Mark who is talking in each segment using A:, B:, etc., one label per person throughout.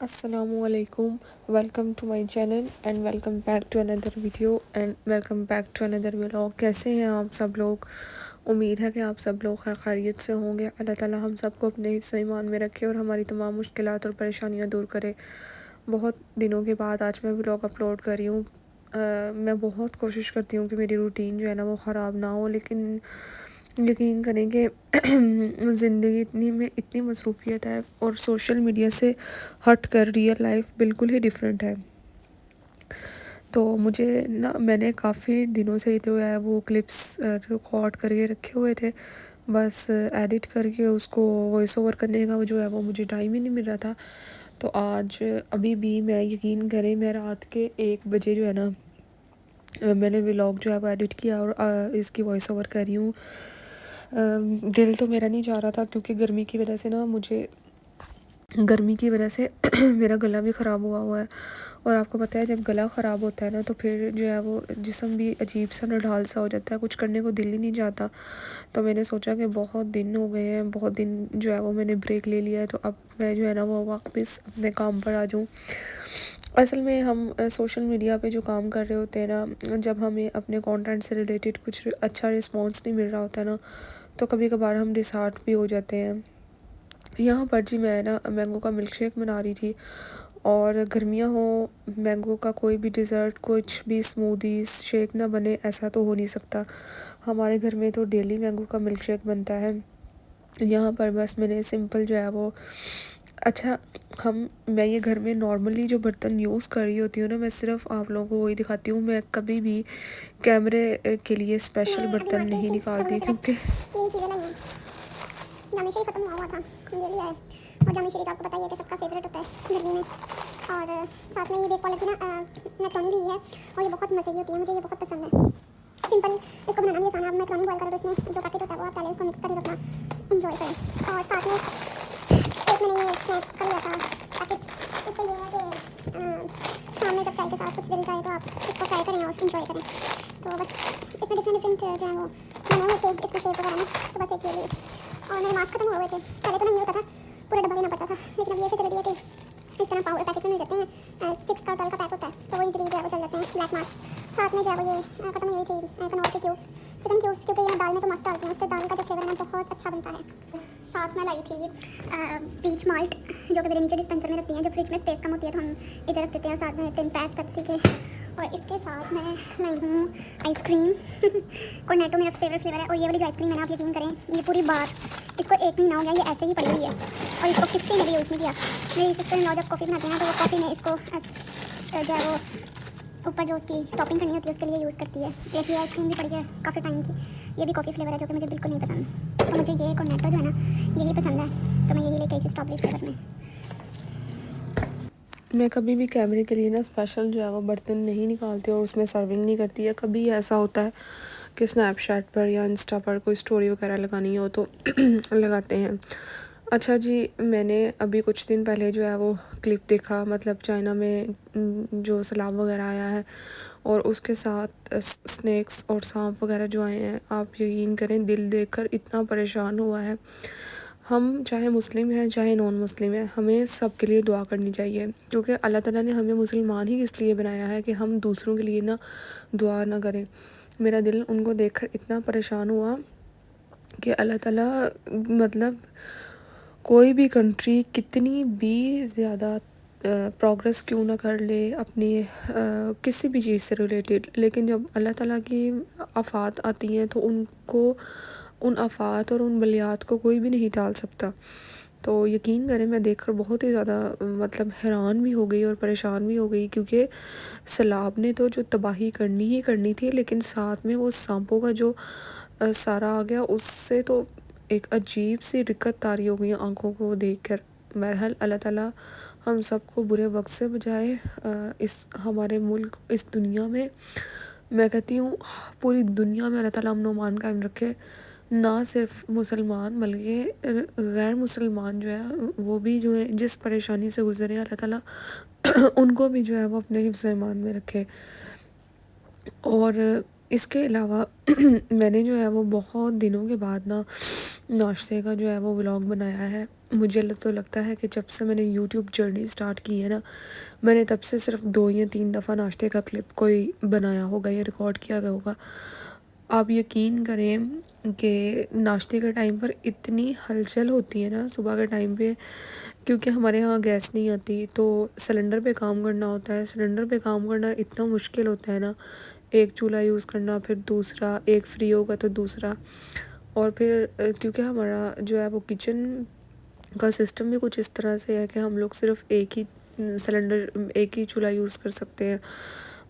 A: السلام علیکم. Welcome to my channel and welcome back to another video and welcome back to another vlog. کیسے ہیں آپ سب لوگ؟ امید ہے کہ آپ سب لوگ خیر خیریت سے ہوں گے. اللہ تعالیٰ ہم سب کو اپنے حفظ و ایمان میں رکھے اور ہماری تمام مشکلات اور پریشانیاں دور کرے. بہت دنوں کے بعد آج میں ولاگ اپلوڈ کر رہی ہوں. میں بہت کوشش کرتی ہوں کہ میری روٹین جو ہے نا وہ خراب نہ ہو، لیکن یقین کریں کہ زندگی اتنی مصروفیت ہے اور سوشل میڈیا سے ہٹ کر ریئل لائف بالکل ہی ڈیفرنٹ ہے. تو مجھے نا میں نے کافی دنوں سے جو ہے وہ کلپس ریکارڈ کر کے رکھے ہوئے تھے، بس ایڈٹ کر کے اس کو وائس اوور کرنے کا جو ہے وہ مجھے ٹائم ہی نہیں مل رہا تھا. تو آج ابھی بھی میں یقین کریں میں رات کے 1 بجے جو ہے نا میں نے ولاگ جو ہے وہ ایڈٹ کیا اور اس کی وائس اوور کر رہی ہوں. دل تو میرا نہیں چاہ رہا تھا کیونکہ گرمی کی وجہ سے میرا گلا بھی خراب ہوا ہے. اور آپ کو پتہ ہے جب گلا خراب ہوتا ہے نا تو پھر جو ہے وہ جسم بھی عجیب سا نڈھال سا ہو جاتا ہے، کچھ کرنے کو دل ہی نہیں جاتا. تو میں نے سوچا کہ بہت دن ہو گئے ہیں، بہت دن جو ہے وہ میں نے بریک لے لیا ہے، تو اب میں جو ہے نا وہ واپس اپنے کام پر آ جاؤں. اصل میں ہم سوشل میڈیا پہ جو کام کر رہے ہوتے ہیں نا، جب ہمیں اپنے کانٹینٹ سے ریلیٹڈ کچھ اچھا رسپانس نہیں مل رہا ہوتا ہے نا، تو کبھی کبھار ہم ڈسہارٹ بھی ہو جاتے ہیں. یہاں پر جی میں نا مینگو کا ملک شیک بنا رہی تھی، اور گرمیاں ہوں، مینگو کا کوئی بھی ڈیزرٹ، کچھ بھی اسموتھیز شیک نہ بنے ایسا تو ہو نہیں سکتا. ہمارے گھر میں تو ڈیلی مینگو کا ملک شیک بنتا ہے. یہاں پر بس میں نے سمپل جو ہے وہ میں یہ گھر میں نارملی جو برتن یوز کر رہی ہوتی ہوں نا، میں صرف آپ لوگوں کو وہی دکھاتی ہوں. میں کبھی بھی کیمرے کے لیے اسپیشل برتن نہیں نکالتی کیونکہ
B: جامع شریف ختم ہوا تھا، یہ لیا ہے. اور جامع شریف آپ کو پتہ ہی ہے کہ سب کا فیوریٹ ہوتا ہے گرمی میں. اور ساتھ میں یہ دیکھ کوالٹی نا میکرونی بھی ہے، اور یہ بہت مزے کی ہوتی ہے، مجھے یہ بہت پسند ہے. سمپل اس کو بنانا بھی آسان ہے. آپ میکرونی بوائل کرو تو اس میں جو پیکٹ ہوتا ہے وہ آپ ڈالیں، اس کو مکس کر کے اپنا انجوائے کریں. اور ساتھ میں ایک میں نے یہ اسنیکس کا لیا تھا پیکٹ. اس سے یہ ہے کہ شام میں جب چائے کے ساتھ کچھ دل چاہے تو آپ اس کو ٹرائی کریں اور انجوائے کریں. تو بس اس میں ڈفرینٹ جو ہے وہ بنے ہوئے تھے اس کے شیپ وغیرہ میں، تو بس ایک یہ لی. اور میرے ماسک ختم ہو گئے تھے. پہلے تو نہیں ہوتا تھا، پورا ڈبہ لینا پڑتا تھا، لیکن اب یہ فیسلٹی ہے کہ اس طرح پیکٹ میں مل جاتے ہیں. 6 کا 12 کا پیک ہوتا ہے، تو وہ ایزیلی جو ہے وہ چل جاتے ہیں. بلیک ماسک ساتھ میں جو ہے وہ یہ ختم ہوئی تھی کنور کے کیوبس، چکن کیوبس، کیونکہ یہ دال میں تو مست ڈالتے ہیں، اس سے دال کا جو فلیور ہے نا بہت اچھا بنتا ہے. ساتھ میں لائی تھی پیچ مالٹ، جو کہ میرے نیچے ڈسپینسر میں رکھتی ہیں. جب فریج میں اسپیس کم ہوتی ہے تو ہم ادھر رکھ دیتے ہیں. ساتھ میں 10 پیک پیپسی کے. اور اس کے ساتھ میں لائی ہوں آئس کریم. کورنیٹو میرا فیوریٹ فلیور ہے، اور یہ والی جو آئس کریم ہے نا، آپ یقین کریں یہ پوری بار اس کو 1 مہینہ ہو گیا، یہ ایسے ہی پڑی ہوئی ہے، اور اس کو کسی نے بھی یوز نہیں کیا. میری سسٹر ان لا جب کافی بناتے ہیں تو وہ کافی میں اس کو جو ہے وہ اوپر جو اس کی ٹاپنگ کرنی ہوتی ہے اس کے لیے یوز کرتی ہے. ایک یہ آئس کریم بھی پڑی ہے کافی ٹائم کی، یہ بھی کافی فلیور ہے جو کہ مجھے بالکل نہیں پسند. تو مجھے یہ کورنیٹو جو ہے نا یہی پسند ہے، تو میں یہی لے کے آئی تھی اسٹرابیری فلیور میں.
A: میں کبھی بھی کیمرے کے لیے نا اسپیشل جو ہے وہ برتن نہیں نکالتی اور اس میں سرونگ نہیں کرتی ہے. کبھی ایسا ہوتا ہے کہ اسنیپ چیٹ پر یا انسٹا پر کوئی سٹوری وغیرہ لگانی ہو تو لگاتے ہیں. اچھا جی، میں نے ابھی کچھ دن پہلے جو ہے وہ کلپ دیکھا، مطلب چائنا میں جو سیلاب وغیرہ آیا ہے اور اس کے ساتھ اسنیکس اور سانپ وغیرہ جو آئے ہیں، آپ یقین کریں دل دیکھ کر اتنا پریشان ہوا ہے. ہم چاہے مسلم ہیں چاہے نان مسلم ہیں، ہمیں سب کے لیے دعا کرنی چاہیے، کیونکہ اللہ تعالیٰ نے ہمیں مسلمان ہی اس لیے بنایا ہے کہ ہم دوسروں کے لیے نا دعا نہ کریں. میرا دل ان کو دیکھ کر اتنا پریشان ہوا کہ اللہ تعالیٰ مطلب کوئی بھی کنٹری کتنی بھی زیادہ پروگرس کیوں نہ کر لے اپنی کسی بھی چیز سے ریلیٹڈ، لیکن جب اللہ تعالیٰ کی آفات آتی ہیں تو ان آفات اور ان بلیات کو کوئی بھی نہیں ٹال سکتا. تو یقین کریں میں دیکھ کر بہت ہی زیادہ مطلب حیران بھی ہو گئی اور پریشان بھی ہو گئی، کیونکہ سیلاب نے تو جو تباہی کرنی ہی کرنی تھی، لیکن ساتھ میں وہ سانپوں کا جو سارا آ گیا، اس سے تو ایک عجیب سی رکت طاری ہو گئی آنکھوں کو دیکھ کر. بہرحال اللہ تعالیٰ ہم سب کو برے وقت سے بجائے. اس ہمارے ملک، اس دنیا میں کہتی ہوں پوری دنیا میں اللہ تعالیٰ امن و امان قائم رکھے. نہ صرف مسلمان بلکہ غیر مسلمان جو ہے وہ بھی جو ہے جس پریشانی سے گزرے اللہ تعالیٰ ان کو بھی جو ہے وہ اپنے حفظ و ایمان میں رکھے. اور اس کے علاوہ میں نے جو ہے وہ بہت دنوں کے بعد ناشتے کا جو ہے وہ ولاگ بنایا ہے. مجھے تو لگتا ہے کہ جب سے میں نے یوٹیوب جرنی سٹارٹ کی ہے نا، میں نے تب سے صرف 2 یا 3 دفعہ ناشتے کا کلپ کوئی بنایا ہوگا یا ریکارڈ کیا گیا ہوگا۔ آپ یقین کریں کہ ناشتے کے ٹائم پر اتنی ہلچل ہوتی ہے نا صبح کے ٹائم پہ، کیونکہ ہمارے ہاں گیس نہیں آتی تو سلنڈر پہ کام کرنا ہوتا ہے۔ سلنڈر پہ کام کرنا اتنا مشکل ہوتا ہے نا، ایک چولہا یوز کرنا، پھر دوسرا، ایک فری ہوگا تو دوسرا، اور پھر کیونکہ ہمارا جو ہے وہ کچن کا سسٹم بھی کچھ اس طرح سے ہے کہ ہم لوگ صرف ایک ہی سلنڈر، ایک ہی چولہا یوز کر سکتے ہیں۔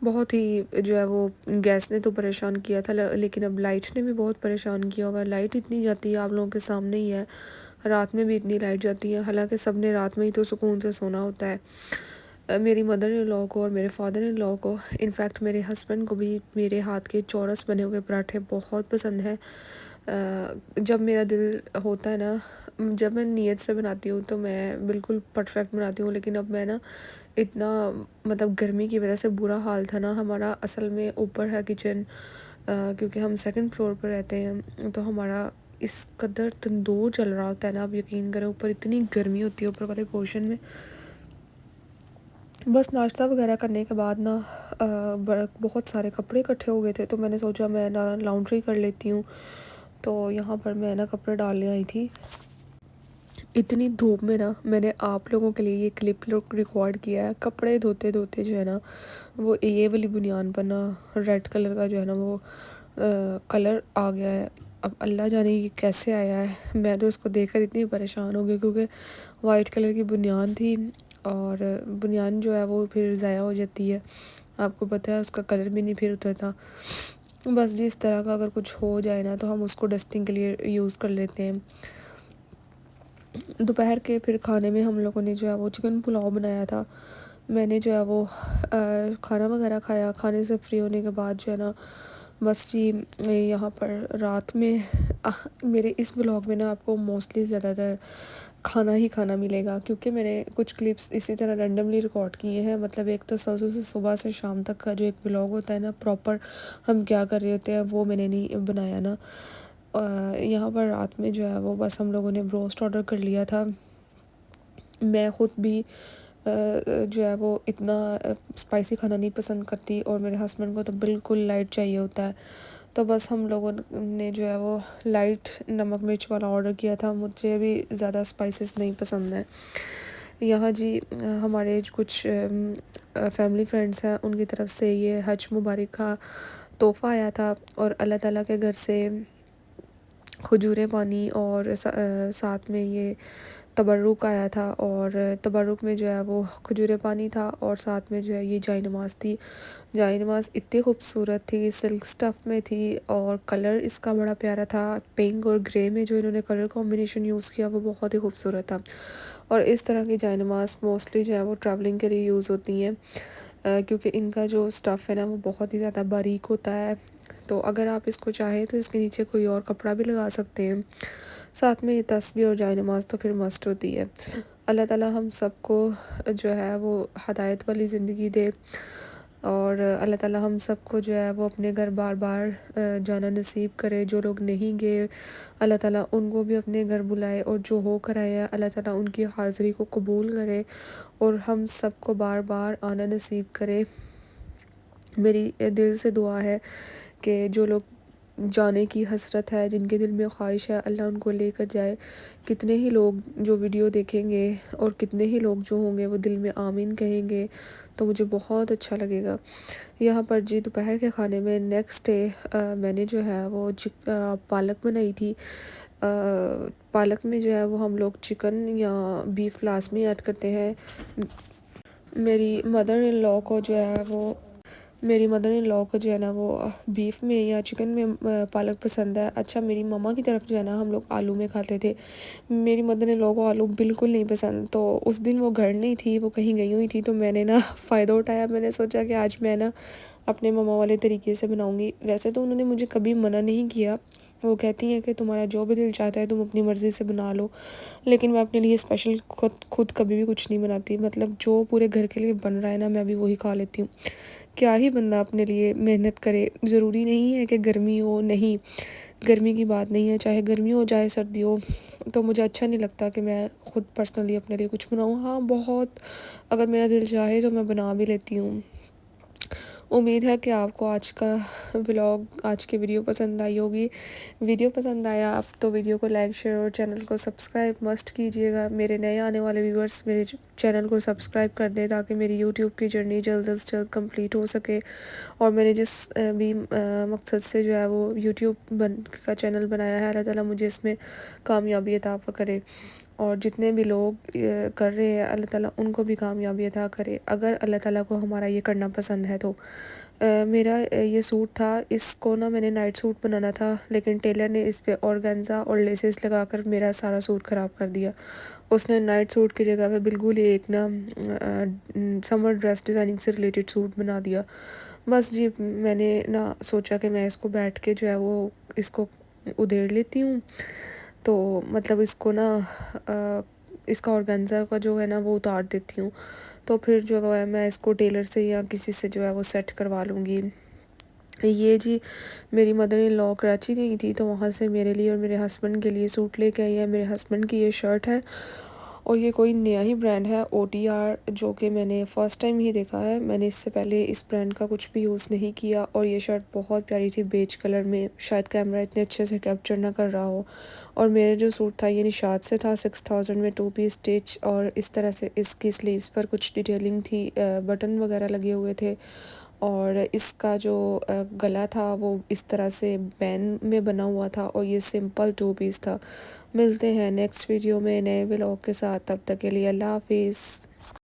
A: بہت ہی جو ہے وہ گیس نے تو پریشان کیا تھا، لیکن اب لائٹ نے بھی بہت پریشان کیا ہوا ہے۔ لائٹ اتنی جاتی ہے، آپ لوگوں کے سامنے ہی ہے، رات میں بھی اتنی لائٹ جاتی ہے، حالانکہ سب نے رات میں ہی تو سکون سے سونا ہوتا ہے۔ میری مدر ان لاء کو اور میرے فادر ان لاء کو، انفیکٹ میرے ہسبینڈ کو بھی میرے ہاتھ کے چورس بنے ہوئے پراٹھے بہت پسند ہیں۔ جب میرا دل ہوتا ہے نا، جب میں نیت سے بناتی ہوں تو میں بالکل پرفیکٹ بناتی ہوں، لیکن اب میں نا اتنا مطلب گرمی کی وجہ سے برا حال تھا نا، ہمارا اصل میں اوپر ہے کچن، کیونکہ ہم 2nd فلور پر رہتے ہیں، تو ہمارا اس قدر تندور چل رہا ہوتا ہے نا، آپ یقین کریں اوپر اتنی گرمی ہوتی ہے اوپر والے پورشن میں۔ بس ناشتہ وغیرہ کرنے کے بعد نا بہت سارے کپڑے اکٹھے ہو گئے تھے، تو میں نے سوچا میں نا لانڈری کر لیتی ہوں، تو یہاں پر میں نا کپڑے ڈالنے آئی تھی۔ اتنی دھوپ میں نا میں نے آپ لوگوں کے لیے یہ کلپ ریکارڈ کیا ہے، کپڑے دھوتے دھوتے جو ہے نا وہ یہ والی بنیان پر نا ریڈ کلر کا جو ہے نا وہ کلر آ گیا ہے۔ اب اللہ جانے یہ کیسے آیا ہے، میں تو اس کو دیکھ کر اتنی پریشان ہو گئی، کیونکہ وائٹ کلر کی بنیان تھی، اور بنیان جو ہے وہ پھر ضائع ہو جاتی ہے، آپ کو پتہ ہے اس کا کلر بھی نہیں پھر اترتا۔ بس جس طرح کا اگر کچھ ہو جائے نا تو ہم اس کو ڈسٹنگ کے لیے یوز کر لیتے ہیں۔ دوپہر کے پھر کھانے میں ہم لوگوں نے جو ہے وہ چکن پلاؤ بنایا تھا۔ میں نے جو ہے وہ کھانا وغیرہ کھایا، کھانے سے فری ہونے کے بعد جو ہے نا بس جی یہاں پر رات میں میرے اس ولاگ میں نا آپ کو موسٹلی زیادہ تر کھانا ہی کھانا ملے گا، کیونکہ میں نے کچھ کلپس اسی طرح رینڈملی ریکارڈ کیے ہیں، مطلب ایک تو صبح سے شام تک کا جو ایک ولاگ ہوتا ہے نا پراپر ہم کیا کر رہے ہوتے ہیں وہ میں نے نہیں بنایا نا۔ یہاں پر رات میں جو ہے وہ بس ہم لوگوں نے بروسٹ آرڈر کر لیا تھا۔ میں خود بھی جو ہے وہ اتنا اسپائسی کھانا نہیں پسند کرتی، اور میرے ہسبینڈ کو تو بالکل لائٹ چاہیے ہوتا ہے، تو بس ہم لوگوں نے جو ہے وہ لائٹ نمک مرچ والا آرڈر کیا تھا۔ مجھے بھی زیادہ اسپائسیز نہیں پسند ہیں۔ یہاں جی ہمارے کچھ فیملی فرینڈس ہیں، ان کی طرف سے یہ حج مبارک کا تحفہ آیا تھا، اور اللہ تعالیٰ کے گھر سے کھجور پانی اور ساتھ میں یہ تبرک آیا تھا، اور تبرک میں جو ہے وہ کھجور پانی تھا، اور ساتھ میں جو ہے یہ جائے نماز تھی۔ جائے نماز اتنی خوبصورت تھی، سلک سٹف میں تھی، اور کلر اس کا بڑا پیارا تھا، پنک اور گرے میں جو انہوں نے کلر کمبینیشن یوز کیا وہ بہت ہی خوبصورت تھا۔ اور اس طرح کی جائے نماز موسٹلی جو ہے وہ ٹریولنگ کے لیے یوز ہوتی ہیں، کیونکہ ان کا جو سٹف ہے نا وہ بہت ہی زیادہ باریک ہوتا ہے، تو اگر آپ اس کو چاہیں تو اس کے نیچے کوئی اور کپڑا بھی لگا سکتے ہیں۔ ساتھ میں یہ تسبیح اور جائے نماز تو پھر مسٹ ہوتی ہے۔ اللہ تعالیٰ ہم سب کو جو ہے وہ ہدایت والی زندگی دے، اور اللہ تعالیٰ ہم سب کو جو ہے وہ اپنے گھر بار بار جانا نصیب کرے۔ جو لوگ نہیں گئے اللہ تعالیٰ ان کو بھی اپنے گھر بلائے، اور جو ہو کر آئے ہیں اللہ تعالیٰ ان کی حاضری کو قبول کرے، اور ہم سب کو بار بار آنا نصیب کرے۔ میری دل سے دعا ہے کہ جو لوگ جانے کی حسرت ہے، جن کے دل میں خواہش ہے، اللہ ان کو لے کر جائے۔ کتنے ہی لوگ جو ویڈیو دیکھیں گے اور کتنے ہی لوگ جو ہوں گے وہ دل میں آمین کہیں گے، تو مجھے بہت اچھا لگے گا۔ یہاں پر جی دوپہر کے کھانے میں نیکسٹ ڈے میں نے جو ہے وہ پالک بنائی تھی۔ پالک میں جو ہے وہ ہم لوگ چکن یا بیف لازمی ایڈ کرتے ہیں۔ میری مدر ان لاء کو جو ہے وہ جو ہے نا وہ بیف میں یا چکن میں پالک پسند ہے۔ اچھا میری ماما کی طرف جو ہے نا ہم لوگ آلو میں کھاتے تھے، میری مدر ان لاء کو آلو بالکل نہیں پسند، تو اس دن وہ گھر نہیں تھی، وہ کہیں گئی ہوئی تھی، تو میں نے نا فائدہ اٹھایا، میں نے سوچا کہ آج میں نا اپنے ماما والے طریقے سے بناؤں گی۔ ویسے تو انہوں نے مجھے کبھی منع نہیں کیا، وہ کہتی ہیں کہ تمہارا جو بھی دل چاہتا ہے تم اپنی مرضی سے بنا لو، لیکن میں اپنے لیے اسپیشل خود کبھی بھی کچھ نہیں بناتی، مطلب جو پورے گھر کے لیے بن رہا ہے نا میں بھی وہی کھا لیتی ہوں۔ کیا ہی بندہ اپنے لیے محنت کرے، ضروری نہیں ہے کہ گرمی ہو، نہیں گرمی کی بات نہیں ہے، چاہے گرمی ہو چاہے سردی ہو، تو مجھے اچھا نہیں لگتا کہ میں خود پرسنلی اپنے لیے کچھ بناؤں. ہاں بہت اگر میرا دل چاہے تو میں بنا بھی لیتی ہوں. امید ہے کہ آپ کو آج کا ولاگ، آج کی ویڈیو پسند آئی ہوگی. ویڈیو پسند آیا آپ تو ویڈیو کو لائک، شیئر اور چینل کو سبسکرائب مسٹ کیجیے گا. میرے نئے آنے والے ویورز میرے چینل کو سبسکرائب کر دیں تاکہ میری یوٹیوب کی جرنی جلد از جلد کمپلیٹ ہو سکے، اور میں نے جس بھی مقصد سے جو ہے وہ یوٹیوب کا چینل بنایا ہے، اللہ تعالیٰ مجھے اس میں کامیابی عطا کرے، اور جتنے بھی لوگ کر رہے ہیں اللہ تعالیٰ ان کو بھی کامیابی عطا کرے اگر اللہ تعالیٰ کو ہمارا یہ کرنا پسند ہے تو. میرا یہ سوٹ تھا، اس کو نا میں نے نائٹ سوٹ بنانا تھا، لیکن ٹیلر نے اس پہ اورگنزا اور لیسز لگا کر میرا سارا سوٹ خراب کر دیا. اس نے نائٹ سوٹ کی جگہ پہ بالکل ہی ایک نا سمر ڈریس ڈیزائننگ سے ریلیٹڈ سوٹ بنا دیا. بس جی میں نے نا سوچا کہ میں اس کو بیٹھ کے جو ہے وہ اس کو ادھیڑ لیتی ہوں، تو مطلب اس کو نا اس کا اورگنزا کا جو ہے نا وہ اتار دیتی ہوں، تو پھر جو ہے میں اس کو ٹیلر سے یا کسی سے جو ہے وہ سیٹ کروا لوں گی. یہ جی میری مدر ان لاء کراچی گئی تھی تو وہاں سے میرے لیے اور میرے ہسبینڈ کے لیے سوٹ لے کے آئی ہے. میرے ہسبینڈ کی یہ شرٹ ہے اور یہ کوئی نیا ہی برانڈ ہے OTR، جو کہ میں نے فرسٹ ٹائم ہی دیکھا ہے. میں نے اس سے پہلے اس برانڈ کا کچھ بھی یوز نہیں کیا، اور یہ شرٹ بہت پیاری تھی بیج کلر میں، شاید کیمرہ اتنے اچھے سے کیپچر نہ کر رہا ہو. اور میرے جو سوٹ تھا یہ نشاد سے تھا 6000 میں 2 پیس اسٹچ، اور اس طرح سے اس کی سلیوز پر کچھ ڈیٹیلنگ تھی، بٹن وغیرہ لگے ہوئے تھے، اور اس کا جو گلا تھا وہ اس طرح سے بین میں بنا ہوا تھا، اور یہ سمپل 2 پیس تھا. ملتے ہیں نیکسٹ ویڈیو میں نئے ولاگ کے ساتھ، تب تک کے لیے اللہ حافظ.